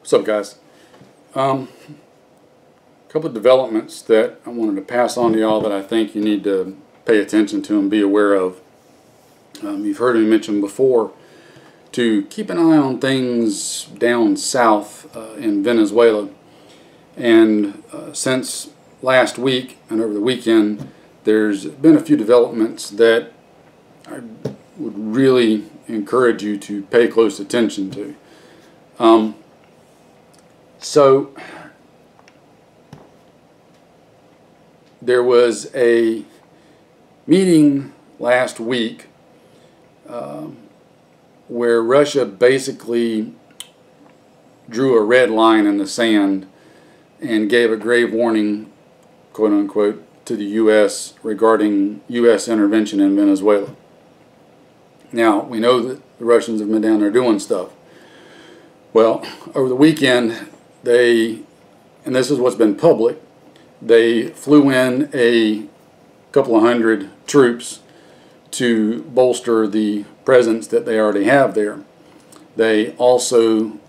What's up, guys? A couple of developments that I wanted to pass on to y'all that I think you need to pay attention to and be aware of. You've heard me mention before to keep an eye on things down south in Venezuela. And since last week and over the weekend, there's been a few developments that I would really encourage you to pay close attention to. So there was a meeting last week where Russia basically drew a red line in the sand and gave a grave warning, quote unquote, to the U.S. regarding U.S. intervention in Venezuela. Now, we know that the Russians have been down there doing stuff. Well, over the weekend, and this is what's been public, they flew in a couple of hundred troops to bolster the presence that they already have there. They also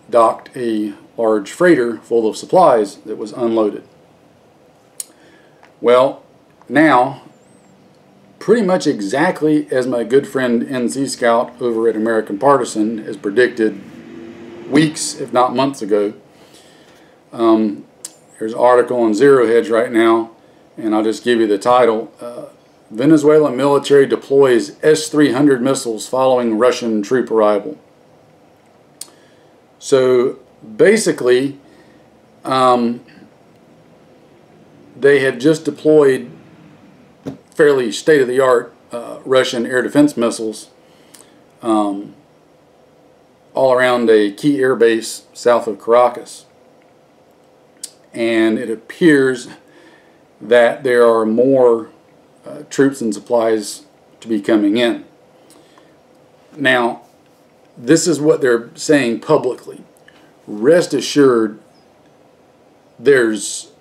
docked a large freighter full of supplies that was unloaded. Well, now, pretty much exactly as my good friend NC Scout over at American Partisan has predicted weeks, if not months ago. There's an article on Zero Hedge right now, and I'll just give you the title. Venezuela military deploys S-300 missiles following Russian troop arrival. So basically, they had just deployed fairly state-of-the-art Russian air defense missiles all around a key air base south of Caracas. And it appears that there are more troops and supplies to be coming in. Now, this is what they're saying publicly. Rest assured, there's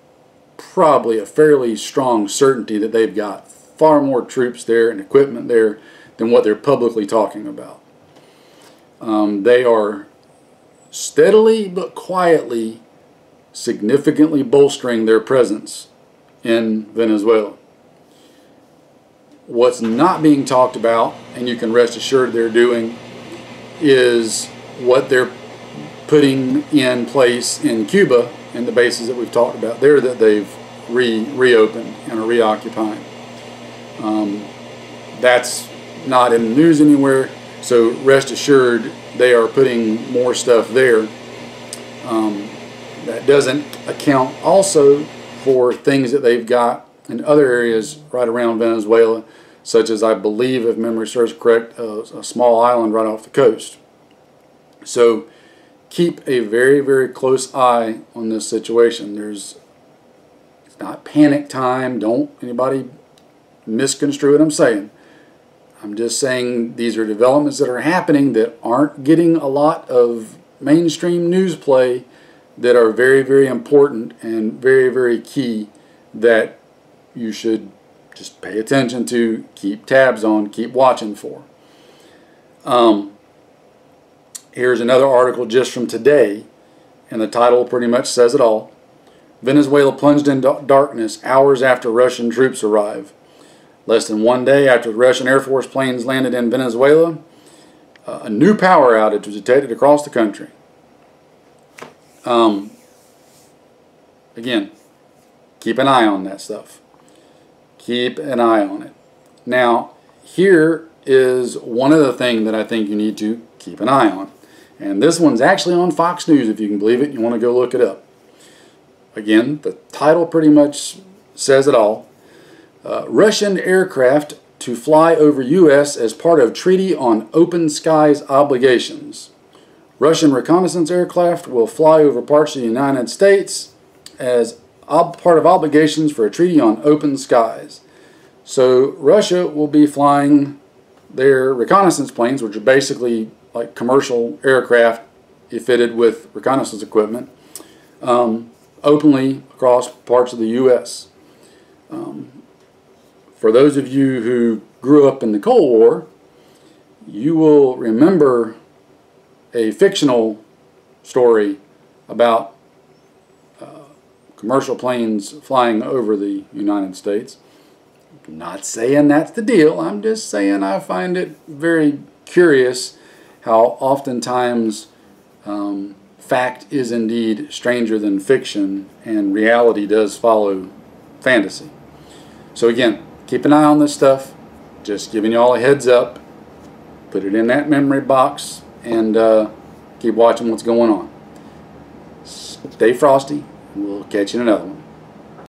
probably a fairly strong certainty that they've got far more troops there and equipment there than what they're publicly talking about. They are steadily but quietly significantly bolstering their presence in Venezuela. What's not being talked about, and you can rest assured they're doing, is what they're putting in place in Cuba and the bases that we've talked about there that they've reopened and are reoccupying. That's not in the news anywhere, so rest assured they are putting more stuff there. That doesn't account also for things that they've got in other areas right around Venezuela, such as, I believe, if memory serves correct, a small island right off the coast. So keep a very, very close eye on this situation. It's not panic time. Don't anybody misconstrue what I'm saying. I'm just saying these are developments that are happening that aren't getting a lot of mainstream news play, that are very, very important and very, very key, that you should just pay attention to, keep tabs on, keep watching for. Here's another article just from today, and the title pretty much says it all. Venezuela plunged in darkness hours after Russian troops arrive. Less than one day after the Russian Air Force planes landed in Venezuela, a new power outage was detected across the country. Again, keep an eye on that stuff. Keep an eye on it. Now, here is one other thing that I think you need to keep an eye on. And this one's actually on Fox News, if you can believe it. You want to go look it up. Again, the title pretty much says it all. Russian aircraft to fly over U.S. as part of Treaty on Open Skies obligations. Russian reconnaissance aircraft will fly over parts of the United States as part of obligations for a treaty on open skies. So Russia will be flying their reconnaissance planes, which are basically like commercial aircraft fitted with reconnaissance equipment, openly across parts of the U.S. For those of you who grew up in the Cold War, you will remember a fictional story about commercial planes flying over the United States. Not saying that's the deal. I'm just saying I find it very curious how oftentimes fact is indeed stranger than fiction, and reality does follow fantasy. So again, keep an eye on this stuff. Just giving you all a heads up. Put it in that memory box and keep watching what's going on. Stay frosty. We'll catch you in another one.